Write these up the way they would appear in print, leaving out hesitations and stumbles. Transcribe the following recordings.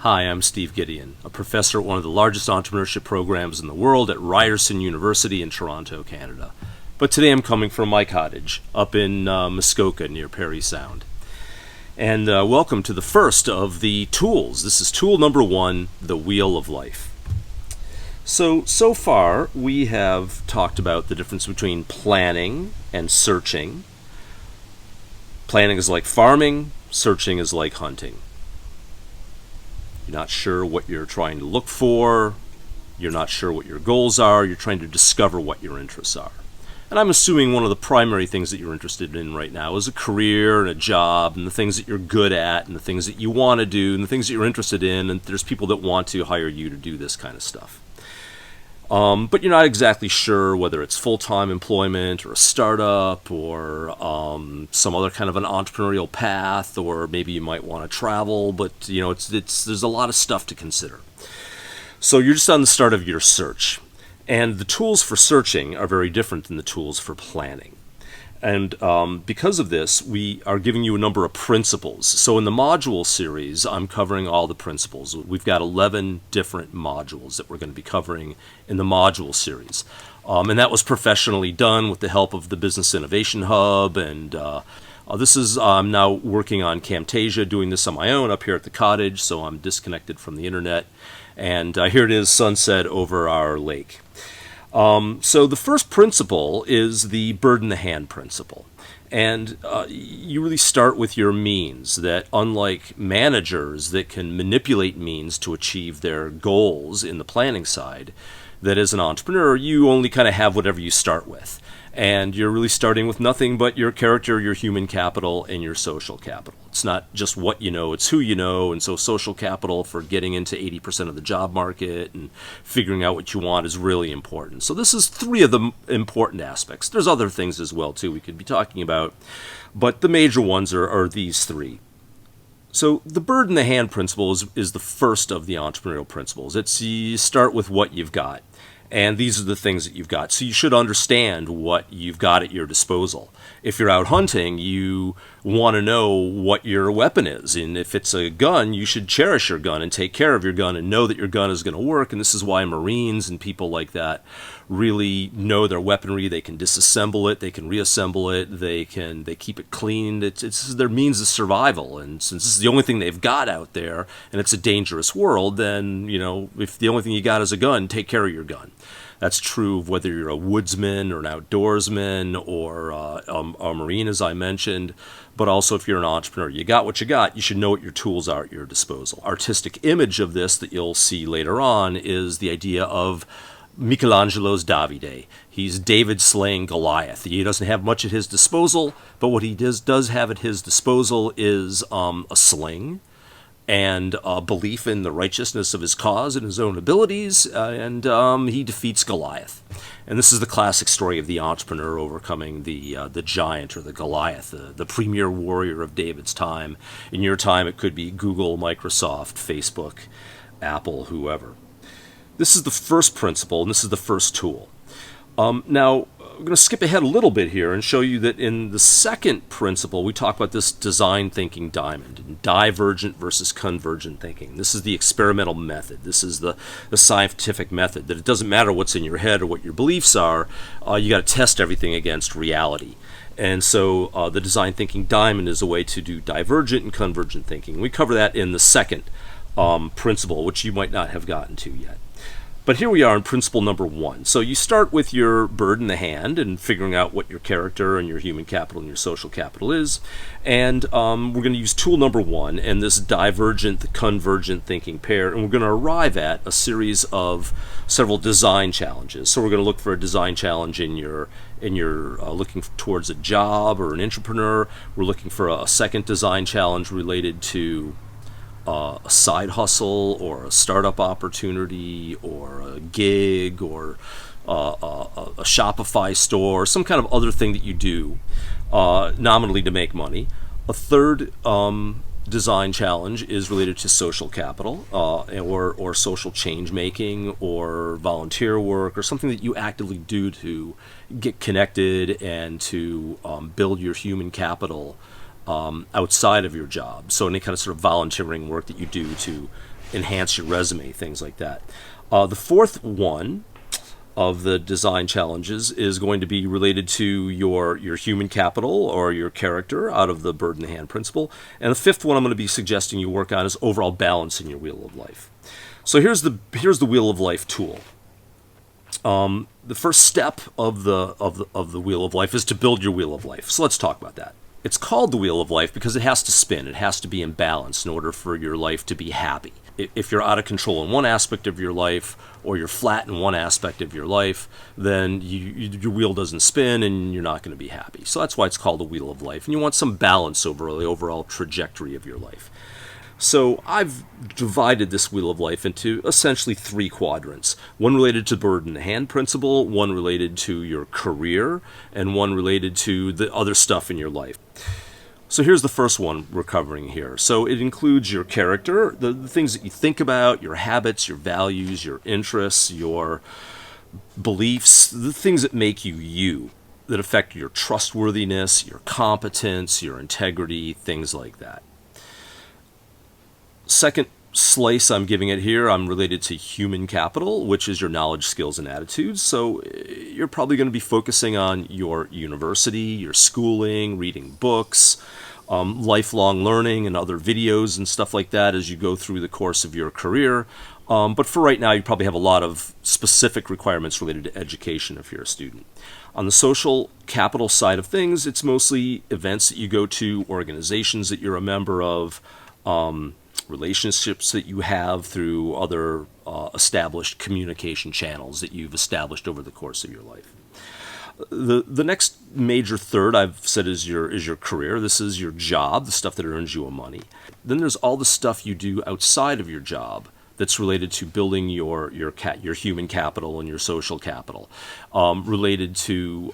Hi, I'm Steve Gedeon, a professor at one of the largest entrepreneurship programs in the world at Ryerson University in Toronto, Canada. But today I'm coming from my cottage up in Muskoka near Parry Sound. And welcome to the first of the tools. This is tool number 1, the Wheel of Life. So far we have talked about the difference between planning and searching. Planning is like farming, searching is like hunting. You're not sure what you're trying to look for, you're not sure what your goals are, you're trying to discover what your interests are. And I'm assuming one of the primary things that you're interested in right now is a career and a job and the things that you're good at and the things that you want to do and the things that you're interested in, and there's people that want to hire you to do this kind of stuff. But you're not exactly sure whether it's full-time employment or a startup or some other kind of an entrepreneurial path, or maybe you might want to travel, but there's a lot of stuff to consider. So you're just on the start of your search. And the tools for searching are very different than the tools for planning. And because of this, we are giving you a number of principles. So in the module series, I'm covering all the principles. We've got 11 different modules that we're going to be covering in the module series. And that was professionally done with the help of the Business Innovation Hub. And I'm now working on Camtasia, doing this on my own up here at the cottage, so I'm disconnected from the internet. And here it is, sunset over our lake. So the first principle is the bird in the hand principle. And you really start with your means, that unlike managers that can manipulate means to achieve their goals in the planning side, that as an entrepreneur, you only kind of have whatever you start with. And you're really starting with nothing but your character, your human capital, and your social capital. It's not just what you know, it's who you know. And so social capital for getting into 80% of the job market and figuring out what you want is really important. So this is 3 of the important aspects. There's other things as well, too, we could be talking about. But the major ones are these 3. So the bird in the hand principle is the first of the entrepreneurial principles. It's you start with what you've got. And these are the things that you've got. So you should understand what you've got at your disposal. If you're out hunting, you want to know what your weapon is. And if it's a gun, you should cherish your gun and take care of your gun and know that your gun is going to work. And this is why Marines and people like that really know their weaponry. They can disassemble it, they can reassemble it, they keep it clean. It's their means of survival. And since this is the only thing they've got out there, and it's a dangerous world, then if the only thing you got is a gun, take care of your gun. That's true of whether you're a woodsman or an outdoorsman or a Marine, as I mentioned, but also if you're an entrepreneur. You got what you got, you should know what your tools are at your disposal. Artistic image of this that you'll see later on is the idea of Michelangelo's Davide. He's David slaying Goliath. He doesn't have much at his disposal, but what he does have at his disposal is a sling, and a belief in the righteousness of his cause and his own abilities, and he defeats Goliath. And this is the classic story of the entrepreneur overcoming the giant or the Goliath, the premier warrior of David's time. In your time, it could be Google, Microsoft, Facebook, Apple, whoever. This is the first principle, and this is the first tool. Now, I'm going to skip ahead a little bit here and show you that in the second principle, we talk about this design thinking diamond, and divergent versus convergent thinking. This is the experimental method. This is the scientific method, that it doesn't matter what's in your head or what your beliefs are. You got to test everything against reality. And so the design thinking diamond is a way to do divergent and convergent thinking. We cover that in the second principle, which you might not have gotten to yet. But here we are in principle number 1. So you start with your bird in the hand and figuring out what your character and your human capital and your social capital is. And we're going to use tool number 1 and this divergent, convergent thinking pair. And we're going to arrive at a series of several design challenges. So we're going to look for a design challenge in your looking towards a job or an entrepreneur. We're looking for a second design challenge related to a side hustle or a startup opportunity or a gig or a Shopify store, some kind of other thing that you do nominally to make money. A third design challenge is related to social capital or social change making or volunteer work or something that you actively do to get connected and to build your human capital outside of your job. So any kind of sort of volunteering work that you do to enhance your resume, things like that. The fourth one of the design challenges is going to be related to your human capital or your character out of the bird in the hand principle. And the fifth one I'm going to be suggesting you work on is overall balance in your wheel of life. So here's the wheel of life tool. The first step of the wheel of life is to build your wheel of life. So let's talk about that. It's called the wheel of life because it has to spin. It has to be in balance in order for your life to be happy. If you're out of control in one aspect of your life, or you're flat in one aspect of your life, then your wheel doesn't spin and you're not going to be happy. So that's why it's called the wheel of life. And you want some balance over the overall trajectory of your life. So I've divided this wheel of life into essentially three quadrants. One related to bird in the hand principle, one related to your career, and one related to the other stuff in your life. So here's the first one we're covering here. So it includes your character, the things that you think about, your habits, your values, your interests, your beliefs, the things that make you you, that affect your trustworthiness, your competence, your integrity, things like that. Second slice I'm giving it here, I'm related to human capital, which is your knowledge, skills, and attitudes. So you're probably going to be focusing on your university, your schooling, reading books, lifelong learning and other videos and stuff like that as you go through the course of your career. But for right now, you probably have a lot of specific requirements related to education if you're a student. On the social capital side of things, it's mostly events that you go to, organizations that you're a member of, relationships that you have through other established communication channels that you've established over the course of your life. The next major third I've said is your career. This is your job, the stuff that earns you money. Then there's all the stuff you do outside of your job that's related to building your human capital and your social capital, related to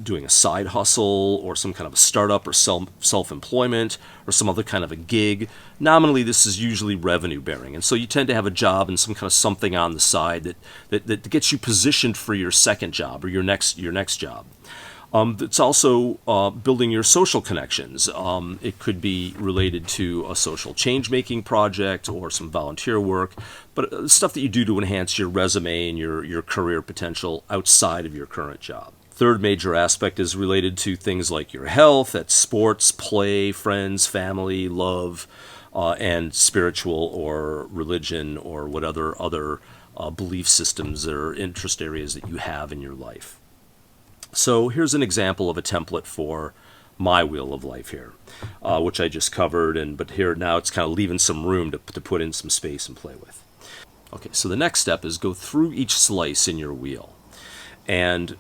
doing a side hustle or some kind of a startup or self-employment or some other kind of a gig. Nominally, this is usually revenue bearing, and so you tend to have a job and some kind of something on the side that gets you positioned for your second job or your next job. It's also building your social connections. It could be related to a social change-making project or some volunteer work, but stuff that you do to enhance your resume and your career potential outside of your current job. Third major aspect is related to things like your health, that's sports, play, friends, family, love, and spiritual or religion or what other belief systems or interest areas that you have in your life. So here's an example of a template for my wheel of life here, which I just covered, but here now it's kind of leaving some room to put in some space and play with. Okay, so the next step is go through each slice in your wheel and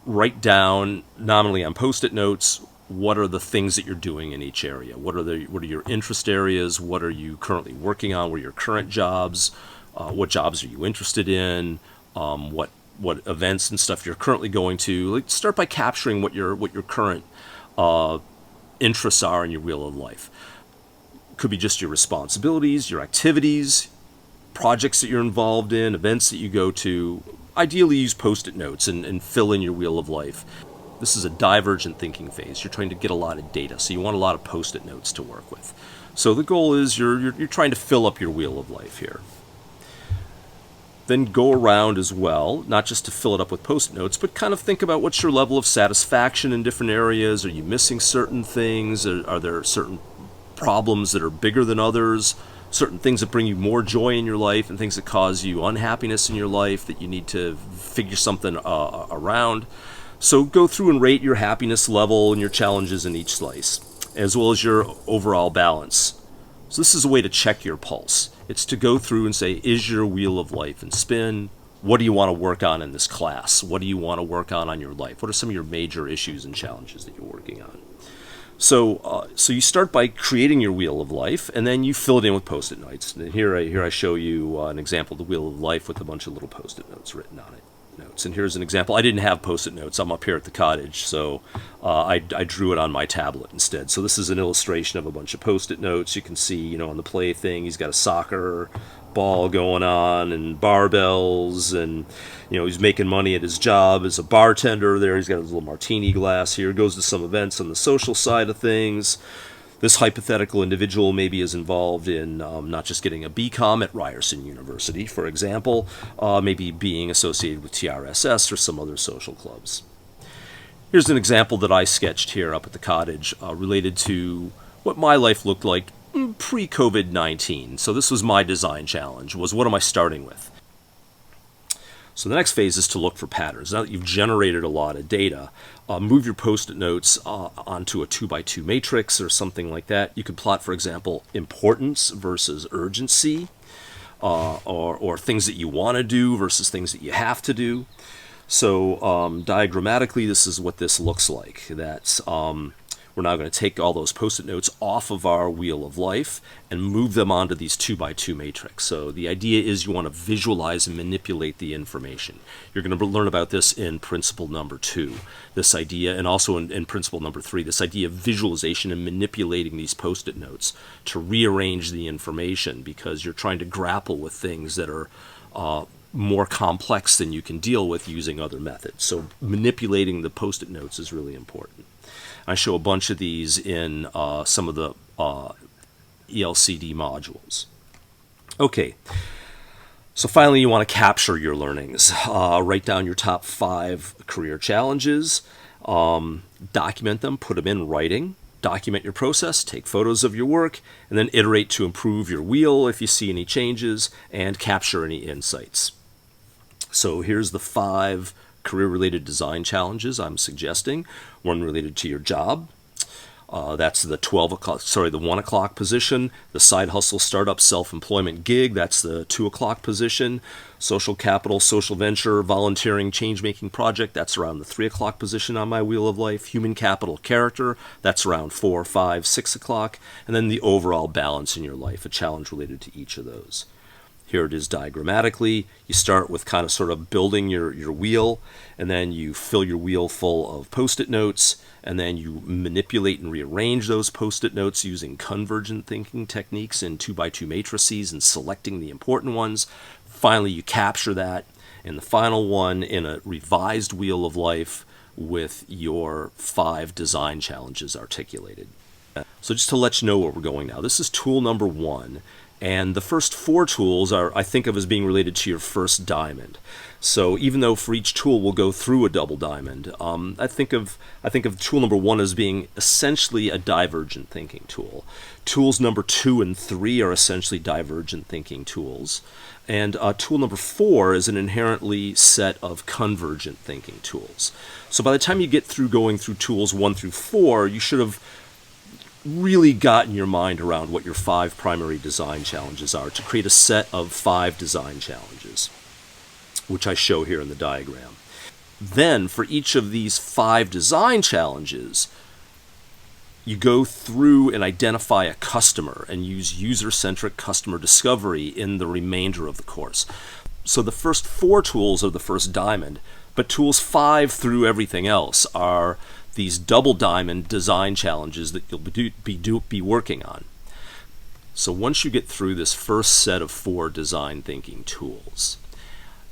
write down nominally on Post-it notes what are the things that you're doing in each area. What are your interest areas? What are you currently working on? What are your current jobs? What jobs are you interested in? What events and stuff you're currently going to. Like, start by capturing what your current interests are in your wheel of life. Could be just your responsibilities, your activities, projects that you're involved in, events that you go to. Ideally, use Post-it notes and fill in your wheel of life. This is a divergent thinking phase. You're trying to get a lot of data, so you want a lot of Post-it notes to work with. So the goal is you're trying to fill up your wheel of life here. Then go around as well, not just to fill it up with Post-it notes, but kind of think about what's your level of satisfaction in different areas. Are you missing certain things? Are there certain problems that are bigger than others? Certain things that bring you more joy in your life and things that cause you unhappiness in your life that you need to figure something around. So go through and rate your happiness level and your challenges in each slice, as well as your overall balance. So this is a way to check your pulse. It's to go through and say, is your wheel of life in spin? What do you want to work on in this class? What do you want to work on your life? What are some of your major issues and challenges that you're working on? So you start by creating your wheel of life, and then you fill it in with Post-it notes. And here I show you an example of the wheel of life with a bunch of little Post-it notes written on it. And here's an example. I didn't have Post-it notes. I'm up here at the cottage, so I drew it on my tablet instead. So this is an illustration of a bunch of Post-it notes. You can see, on the play thing, he's got a soccer ball going on and barbells, and he's making money at his job as a bartender there. He's got his little martini glass here. Goes to some events on the social side of things. This hypothetical individual maybe is involved in not just getting a BCom at Ryerson University, for example, maybe being associated with TRSS or some other social clubs. Here's an example that I sketched here up at the cottage related to what my life looked like pre-COVID-19. So this was my design challenge, was what am I starting with? So the next phase is to look for patterns. Now that you've generated a lot of data, move your Post-it notes onto a 2x2 matrix or something like that. You could plot, for example, importance versus urgency, or things that you want to do versus things that you have to do. So diagrammatically, this is what this looks like. That's we're now going to take all those Post-it notes off of our wheel of life and move them onto these 2x2 matrix. So the idea is you want to visualize and manipulate the information. You're going to learn about this in principle number 2, this idea, and also in principle number 3, this idea of visualization and manipulating these Post-it notes to rearrange the information, because you're trying to grapple with things that are more complex than you can deal with using other methods. So manipulating the Post-it notes is really important. I show a bunch of these in some of the ELCD modules. Okay, so finally you want to capture your learnings. Write down your top 5 career challenges, document them, put them in writing, document your process, take photos of your work, and then iterate to improve your wheel if you see any changes, and capture any insights. So here's the 5 career-related design challenges I'm suggesting. One related to your job. That's the 1 o'clock position. The side hustle, startup, self-employment gig. That's the 2 o'clock position. Social capital, social venture, volunteering, change-making project. That's around the 3 o'clock position on my wheel of life. Human capital, character. That's around 4, 5, 6 o'clock. And then the overall balance in your life, a challenge related to each of those. Here it is diagrammatically. You start with kind of sort of building your wheel, and then you fill your wheel full of Post-it notes, and then you manipulate and rearrange those Post-it notes using convergent thinking techniques in 2x2 matrices and selecting the important ones. Finally, you capture that in the final one in a revised wheel of life with your 5 design challenges articulated. So just to let you know where we're going now, this is tool number 1. And the first 4 tools I think of as being related to your first diamond. So even though for each tool we'll go through a double diamond, I think of tool number 1 as being essentially a divergent thinking tool. Tools number 2 and 3 are essentially divergent thinking tools. And tool number 4 is an inherently set of convergent thinking tools. So by the time you get through going through tools 1 through 4, you should have really gotten your mind around what your 5 primary design challenges are to create a set of 5 design challenges, which I show here in the diagram. Then for each of these 5 design challenges, you go through and identify a customer and use user-centric customer discovery in the remainder of the course. So the first 4 tools are the first diamond, but tools 5 through everything else are these double diamond design challenges that you'll be working on. So once you get through this first set of 4 design thinking tools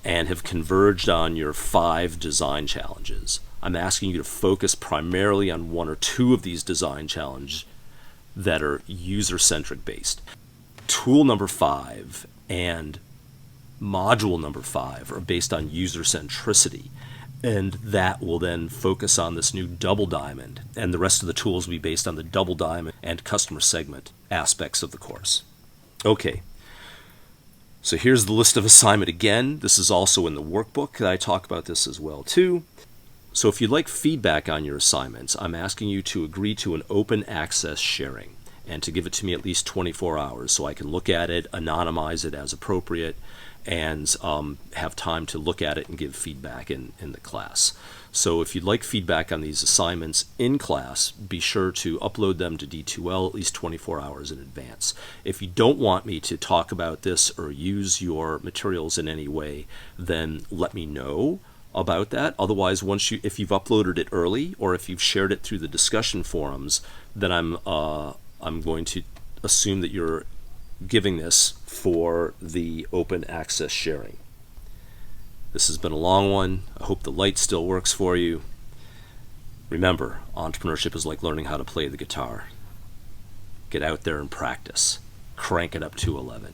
and have converged on your 5 design challenges, I'm asking you to focus primarily on 1 or 2 of these design challenges that are user-centric based. Tool number 5 and module number 5 are based on user centricity. And that will then focus on this new double diamond, and the rest of the tools will be based on the double diamond and customer segment aspects of the course. Okay, so here's the list of assignment again. This is also in the workbook. I talk about this as well too. So if you'd like feedback on your assignments, I'm asking you to agree to an open access sharing and to give it to me at least 24 hours so I can look at it, anonymize it as appropriate, and have time to look at it and give feedback in the class. So if you'd like feedback on these assignments in class, be sure to upload them to D2L at least 24 hours in advance. If you don't want me to talk about this or use your materials in any way, then let me know about that. Otherwise, if you've uploaded it early or if you've shared it through the discussion forums, then I'm going to assume that you're giving this for the open access sharing. This has been a long one. I hope the light still works for you. Remember, entrepreneurship is like learning how to play the guitar. get out there and practice. Crank it up to 11.